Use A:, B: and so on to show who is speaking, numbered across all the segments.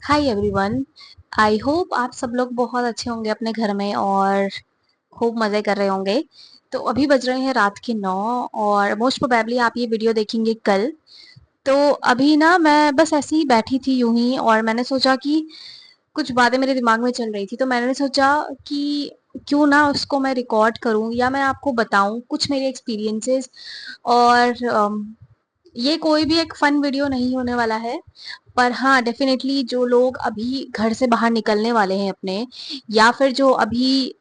A: Hi everyone. I hope आप सब लोग बहुत अच्छे होंगे अपने घर में और खूब मज़े कर रहे होंगे। तो अभी बज रहे हैं रात के 9 और मोस्ट प्रोबेबली आप ये वीडियो देखेंगे कल। तो अभी ना मैं बस ऐसे ही बैठी थी यूं ही और मैंने सोचा कि कुछ बातें मेरे दिमाग में चल रही थी, तो मैंने सोचा कि क्यों ना उसको मैं रिकॉर्ड करूं या मैं आपको बताऊं कुछ मेरे एक्सपीरियंसेस। और ये कोई भी एक फन वीडियो नहीं होने वाला है, पर हाँ डेफिनेटली जो लोग अभी घर से बाहर निकलने वाले हैं अपने, या फिर जो अभी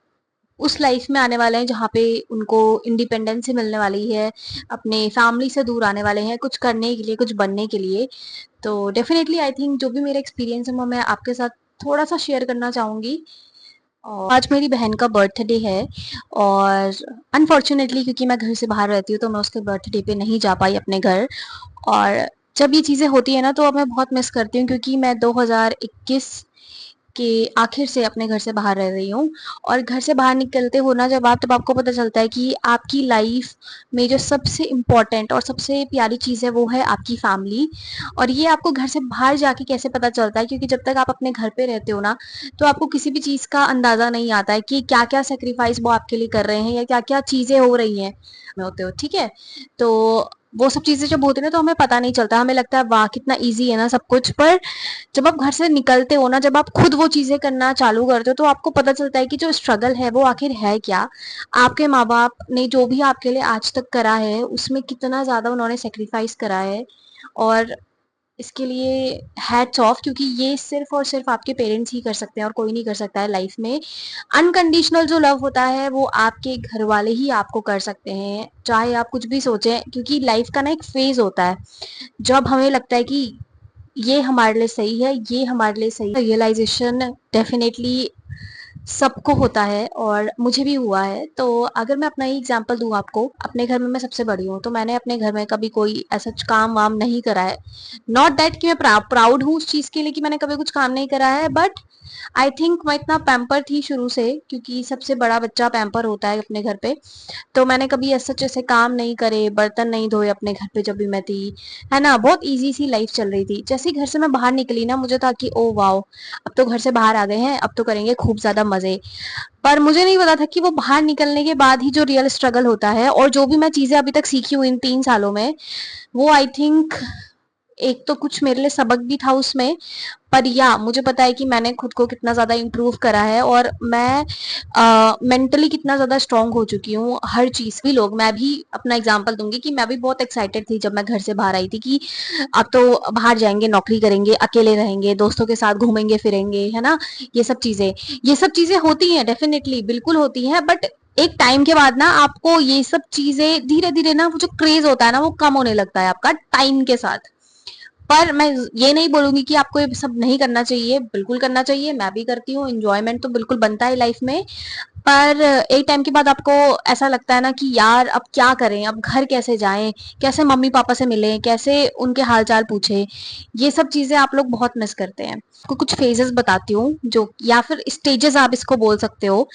A: उस लाइफ में आने वाले हैं जहाँ पे उनको इंडिपेंडेंस मिलने वाली है, अपने फैमिली से दूर आने वाले हैं कुछ करने के लिए, कुछ बनने के लिए। तो डेफिनेटली आई थिंक जो भी मेरा एक्सपीरियंस है वो मैं आपके साथ थोड़ा सा शेयर करना चाहूंगी। और आज मेरी बहन का बर्थडे है और अनफॉर्चुनेटली क्योंकि मैं घर से बाहर रहती हूँ तो मैं उसके बर्थडे पे नहीं जा पाई अपने घर। और जब ये चीज़ें होती है ना तो अब मैं बहुत मिस करती हूँ क्योंकि मैं 2021 के आखिर से अपने घर से बाहर रह रही हूँ। और घर से बाहर निकलते हो ना जब आप, तब आपको पता चलता है कि आपकी लाइफ में जो सबसे इम्पोर्टेंट और सबसे प्यारी चीज़ है वो है आपकी फैमिली। और ये आपको घर से बाहर जाके कैसे पता चलता है, क्योंकि जब तक आप अपने घर पे रहते हो ना तो आपको किसी भी चीज़ का अंदाज़ा नहीं आता है कि क्या क्या सेक्रीफाइस वो आपके लिए कर रहे हैं या क्या क्या चीज़ें हो रही हैं में होते हो, ठीक है। तो वो सब चीज़ें जब होती है ना तो हमें पता नहीं चलता, हमें लगता है वाह कितना ईजी है ना सब कुछ। पर जब आप घर से निकलते हो ना, जब आप खुद वो चीज़ें करना चालू करते हो तो आपको पता चलता है कि जो स्ट्रगल है वो आखिर है क्या। आपके माँ बाप ने जो भी आपके लिए आज तक करा है उसमें कितना ज़्यादा उन्होंने सेक्रीफाइस करा है। और इसके लिए हैट्स ऑफ, क्योंकि ये सिर्फ और सिर्फ आपके पेरेंट्स ही कर सकते हैं और कोई नहीं कर सकता है लाइफ में। अनकंडीशनल जो लव होता है वो आपके घर वाले ही आपको कर सकते हैं, चाहे आप कुछ भी सोचें, क्योंकि लाइफ का ना एक फेज होता है जब हमें लगता है कि ये हमारे लिए सही है, ये हमारे लिए सही है। रियलाइजेशन डेफिनेटली सबको होता है और मुझे भी हुआ है। तो अगर मैं अपना ही एग्जांपल दूं आपको, अपने घर में मैं सबसे बड़ी हूँ तो मैंने अपने घर में कभी कोई ऐसा काम वाम नहीं करा है। नॉट दैट कि मैं प्राउड हूँ उस चीज़ के लिए कि मैंने कभी कुछ काम नहीं करा है, बट आई थिंक मैं इतना पैम्पर थी शुरू से, क्योंकि सबसे बड़ा बच्चा पैम्पर होता है अपने घर पे। तो मैंने कभी ऐसे काम नहीं करे, बर्तन नहीं धोए अपने घर पे जब भी मैं थी, है ना। बहुत इजी सी लाइफ चल रही थी। जैसे ही घर से मैं बाहर निकली ना मुझे था कि ओ वाओ, अब तो घर से बाहर आ गए हैं, अब तो करेंगे खूब ज्यादा मजे। पर मुझे नहीं पता था कि वो बाहर निकलने के बाद ही जो रियल स्ट्रगल होता है और जो भी मैं चीजें अभी तक सीखी हूँ इन 3 सालों में, वो आई थिंक एक तो कुछ मेरे लिए सबक भी था उसमें। पर या मुझे पता है कि मैंने खुद को कितना ज़्यादा इम्प्रूव करा है और मैं मेंटली कितना ज़्यादा स्ट्रांग हो चुकी हूँ हर चीज़। भी लोग, मैं भी अपना एग्जांपल दूंगी कि मैं भी बहुत एक्साइटेड थी जब मैं घर से बाहर आई थी कि अब तो बाहर जाएंगे, नौकरी करेंगे, अकेले रहेंगे, दोस्तों के साथ घूमेंगे फिरेंगे, है ना। ये सब चीज़ें होती हैं, डेफिनेटली बिल्कुल होती हैं, बट एक टाइम के बाद ना आपको ये सब चीजें धीरे धीरे ना, वो जो क्रेज होता है ना वो कम होने लगता है आपका टाइम के साथ। पर मैं ये नहीं बोलूंगी कि आपको ये सब नहीं करना चाहिए, बिल्कुल करना चाहिए, मैं भी करती हूँ, इंजॉयमेंट तो बिल्कुल बनता है लाइफ में। पर एक टाइम के बाद आपको ऐसा लगता है ना कि यार अब क्या करें, अब घर कैसे जाएं, कैसे मम्मी पापा से मिलें, कैसे उनके हाल चाल पूछें। ये सब चीजें आप लोग बहुत मिस करते हैं। आपको कुछ फेजेस बताती हूँ जो, या फिर स्टेजेस आप इसको बोल सकते हो।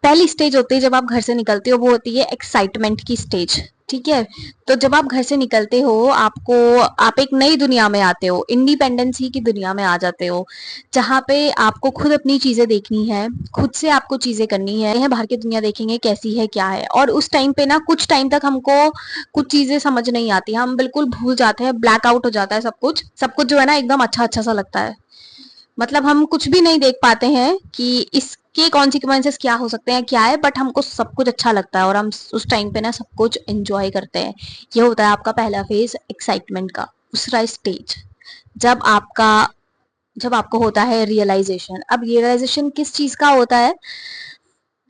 A: पहली स्टेज होती है जब आप घर से निकलते हो, वो होती है एक्साइटमेंट की स्टेज, ठीक है। तो जब आप घर से निकलते हो आप एक नई दुनिया में आते हो, इंडिपेंडेंसी की दुनिया में आ जाते हो, जहाँ पे आपको खुद अपनी चीजें देखनी है, खुद से आपको चीजें करनी है, बाहर की दुनिया देखेंगे कैसी है क्या है। और उस टाइम पे ना कुछ टाइम तक हमको कुछ चीजें समझ नहीं आती, हम बिल्कुल भूल जाते हैं, ब्लैक आउट हो जाता है सब कुछ, सब कुछ जो है ना एकदम अच्छा अच्छा सा लगता है। मतलब हम कुछ भी नहीं देख पाते हैं कि इसके कॉन्सिक्वेंसेस क्या हो सकते हैं क्या है, बट हमको सब कुछ अच्छा लगता है और हम उस टाइम पे ना सब कुछ एंजॉय करते हैं। ये होता है आपका पहला फेज एक्साइटमेंट का। दूसरा स्टेज जब आपका जब आपको होता है रियलाइजेशन। अब रियलाइजेशन किस चीज का होता है?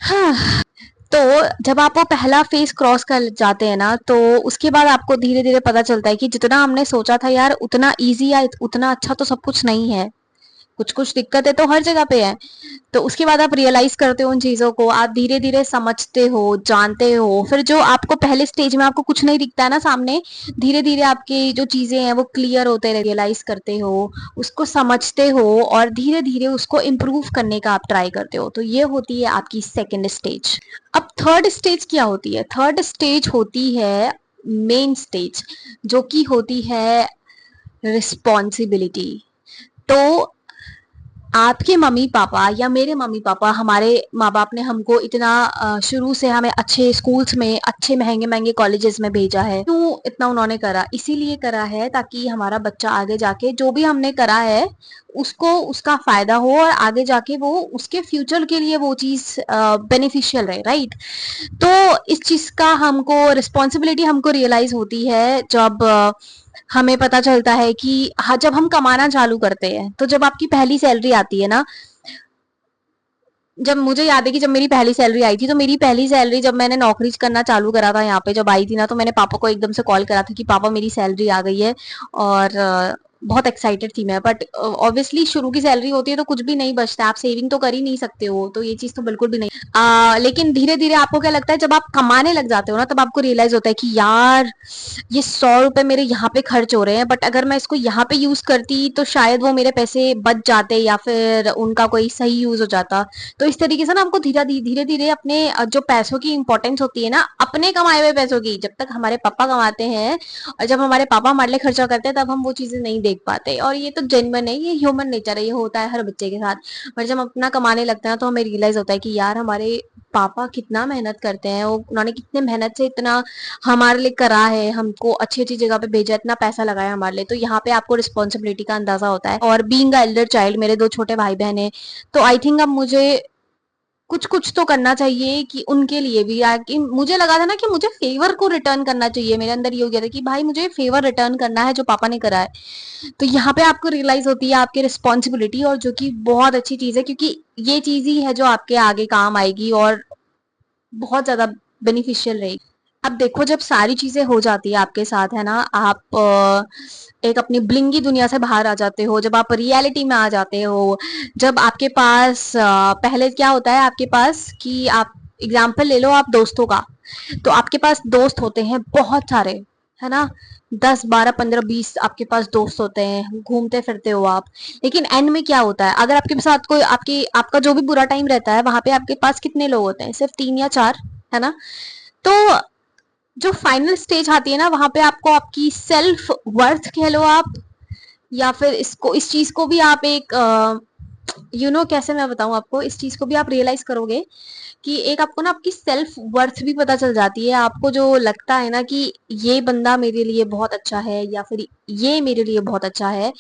A: हाँ, तो जब आप वो पहला फेज क्रॉस कर जाते हैं ना तो उसके बाद आपको धीरे धीरे पता चलता है कि जितना हमने सोचा था यार उतना इजी या उतना अच्छा तो सब कुछ नहीं है, कुछ कुछ दिक्कतें तो हर जगह पे है। तो उसके बाद आप रियलाइज करते हो उन चीजों को, आप धीरे धीरे समझते हो, जानते हो। फिर जो आपको पहले स्टेज में आपको कुछ नहीं दिखता है ना सामने, धीरे धीरे आपकी जो चीजें हैं वो क्लियर होते रहे, रियलाइज करते हो, उसको समझते हो और धीरे धीरे उसको इम्प्रूव करने का आप ट्राई करते हो। तो ये होती है आपकी सेकेंड स्टेज। अब थर्ड स्टेज क्या होती है? थर्ड स्टेज होती है मेन स्टेज, जो कि होती है रिस्पॉन्सिबिलिटी। तो आपके मम्मी पापा या मेरे मम्मी पापा, हमारे माँ बाप ने हमको इतना शुरू से हमें अच्छे स्कूल्स में, अच्छे महंगे महंगे कॉलेजेस में भेजा है। क्यों इतना उन्होंने करा? इसीलिए करा है ताकि हमारा बच्चा आगे जाके जो भी हमने करा है उसको उसका फायदा हो और आगे जाके वो उसके फ्यूचर के लिए वो चीज बेनिफिशियल रहे, राइट? तो इस चीज का हमको रिस्पॉन्सिबिलिटी हमको रियलाइज होती है जब हमें पता चलता है कि हाँ, जब हम कमाना चालू करते हैं, तो जब आपकी पहली सैलरी आती है ना, जब मुझे याद है कि जब मेरी पहली सैलरी आई थी, तो मेरी पहली सैलरी जब मैंने नौकरी करना चालू करा था यहाँ पे जब आई थी ना, तो मैंने पापा को एकदम से कॉल करा था कि पापा मेरी सैलरी आ गई है। और बहुत एक्साइटेड थी मैं, बट ऑब्वियसली शुरू की सैलरी होती है तो कुछ भी नहीं बचता, आप सेविंग तो कर ही नहीं सकते हो, तो ये चीज तो बिल्कुल भी नहीं। लेकिन धीरे धीरे आपको क्या लगता है, जब आप कमाने लग जाते हो ना, तब आपको रियलाइज होता है कि यार ये 100 रुपए मेरे यहाँ पे खर्च हो रहे हैं, बट अगर मैं इसको यहाँ पे यूज करती तो शायद वो मेरे पैसे बच जाते या फिर उनका कोई सही यूज हो जाता। तो इस तरीके से ना हमको धीरे धीरे धीरे अपने जो पैसों की इंपॉर्टेंस होती है ना, अपने कमाए हुए पैसों की, जब तक हमारे पापा कमाते हैं और जब हमारे पापा हमारे लिए खर्चा करते हैं, तब हम वो चीजें नहीं देख पाते। और ये तो जेन्युइन है, ये ह्यूमन नेचर है, ये होता है हर बच्चे के साथ। पर जब हम अपना कमाने लगते हैं तो हमें रियलाइज होता है कि यार हमारे पापा कितना मेहनत करते हैं, वो उन्होंने कितने मेहनत से इतना हमारे लिए करा है, हमको अच्छी अच्छी जगह पे भेजा, इतना पैसा लगाया हमारे लिए। तो यहाँ पे आपको रिस्पॉन्सिबिलिटी का अंदाजा होता है। और बीइंग अ एल्डर चाइल्ड, मेरे 2 छोटे भाई बहन है, तो आई थिंक अब मुझे कुछ कुछ तो करना चाहिए कि उनके लिए भी। कि मुझे लगा था ना कि मुझे फेवर को रिटर्न करना चाहिए, मेरे अंदर ये हो गया था कि भाई मुझे फेवर रिटर्न करना है जो पापा ने करा है। तो यहाँ पे आपको रियलाइज होती है आपकी रिस्पॉन्सिबिलिटी, और जो कि बहुत अच्छी चीज है, क्योंकि ये चीज ही है जो आपके आगे काम आएगी और बहुत ज्यादा बेनिफिशियल रहेगी। अब देखो, जब सारी चीजें हो जाती है आपके साथ, है ना, आप एक अपनी ब्लिंगी दुनिया से बाहर आ जाते हो, जब आप रियलिटी में आ जाते हो, जब आपके पास पहले क्या होता है आपके पास कि आप एग्जाम्पल ले लो आप दोस्तों का, तो आपके पास दोस्त होते हैं बहुत सारे, है ना, 10 12 15 20 आपके पास दोस्त होते हैं, घूमते फिरते हो आप। लेकिन एंड में क्या होता है, अगर आपके साथ कोई आपका जो भी बुरा टाइम रहता है, वहां पे आपके पास कितने लोग होते हैं? सिर्फ 3 या 4, है ना? तो जो फाइनल स्टेज आती है ना, वहां पे आपको आपकी सेल्फ वर्थ कह लो आप, या फिर इस चीज को भी आप एक कैसे मैं बताऊं आपको, इस चीज को भी आप रियलाइज करोगे कि एक आपको ना आपकी सेल्फ वर्थ भी पता चल जाती है। आपको जो लगता है ना कि ये बंदा मेरे लिए बहुत अच्छा है या फिर ये मेरे लिए बहुत अच्छा है,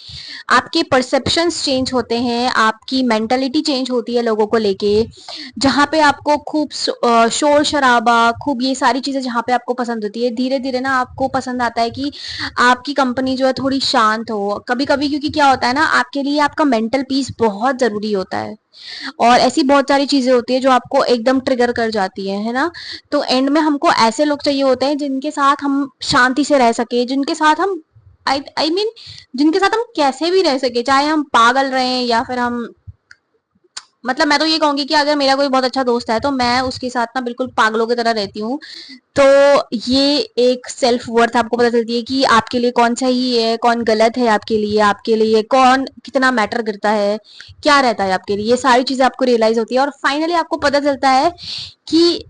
A: आपके परसेप्शंस चेंज होते हैं, आपकी मेंटालिटी चेंज होती है लोगों को लेके। जहाँ पे आपको खूब शोर शराबा, खूब ये सारी चीजें जहाँ पे आपको पसंद होती है, धीरे धीरे ना आपको पसंद आता है कि आपकी कंपनी जो है थोड़ी शांत हो कभी कभी। क्योंकि क्या होता है ना, आपके लिए आपका मेंटल पीस बहुत जरूरी होता है, और ऐसी बहुत सारी चीजें होती है जो आपको एकदम ट्रिगर कर जाती है ना। तो एंड में हमको ऐसे लोग चाहिए होते हैं जिनके साथ हम शांति से रह सके, जिनके साथ हम आई मीन जिनके साथ हम कैसे भी रह सके, चाहे हम पागल रहे या फिर हम, मतलब मैं तो ये कहूंगी कि अगर मेरा कोई बहुत अच्छा दोस्त है तो मैं उसके साथ ना बिल्कुल पागलों की तरह रहती हूँ। तो ये एक सेल्फ वर्थ आपको पता चलती है कि आपके लिए कौन सही है, कौन गलत है, आपके लिए कौन कितना मैटर करता है, क्या रहता है आपके लिए, ये सारी चीजें आपको रियलाइज होती है। और फाइनली आपको पता चलता है कि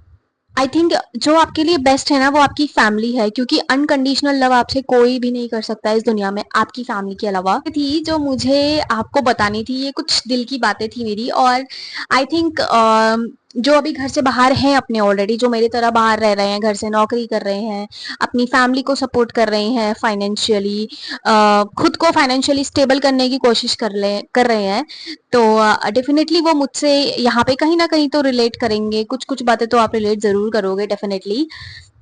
A: आई थिंक जो आपके लिए बेस्ट है ना, वो आपकी फैमिली है, क्योंकि अनकंडीशनल लव आपसे कोई भी नहीं कर सकता है इस दुनिया में आपकी फैमिली के अलावा। थी जो मुझे आपको बतानी थी, ये कुछ दिल की बातें थी मेरी। और आई थिंक जो अभी घर से बाहर हैं अपने, ऑलरेडी जो मेरी तरह बाहर रह रहे हैं, घर से नौकरी कर रहे हैं, अपनी फैमिली को सपोर्ट कर रहे हैं फाइनेंशियली, खुद को फाइनेंशियली स्टेबल करने की कोशिश कर रहे हैं, तो डेफिनेटली वो मुझसे यहाँ पे कहीं ना कहीं तो रिलेट करेंगे, कुछ कुछ बातें तो आप रिलेट जरूर करोगे डेफिनेटली।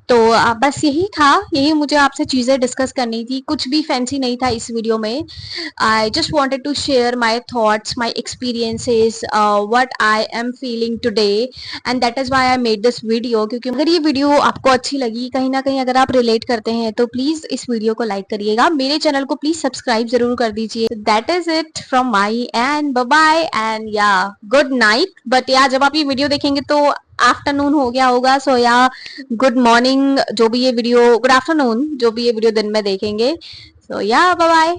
A: तो बस यही था, यही मुझे आपसे चीजें डिस्कस करनी थी, कुछ भी फैंसी नहीं था इस वीडियो में। I just wanted to share my thoughts, my experiences, what I am feeling today, and that is why I made this video. क्योंकि अगर ये वीडियो आपको अच्छी लगी, कहीं ना कहीं अगर आप रिलेट करते हैं, तो प्लीज इस वीडियो को लाइक करिएगा, मेरे चैनल को प्लीज सब्सक्राइब जरूर कर दीजिए। That is it from my end, bye bye and yeah good night. But yeah जब आप ये वीडियो देखेंगे तो आफ्टरनून हो गया होगा, सो या गुड मॉर्निंग जो भी ये वीडियो, गुड आफ्टरनून जो भी ये वीडियो दिन में देखेंगे। सो या बाय बाय।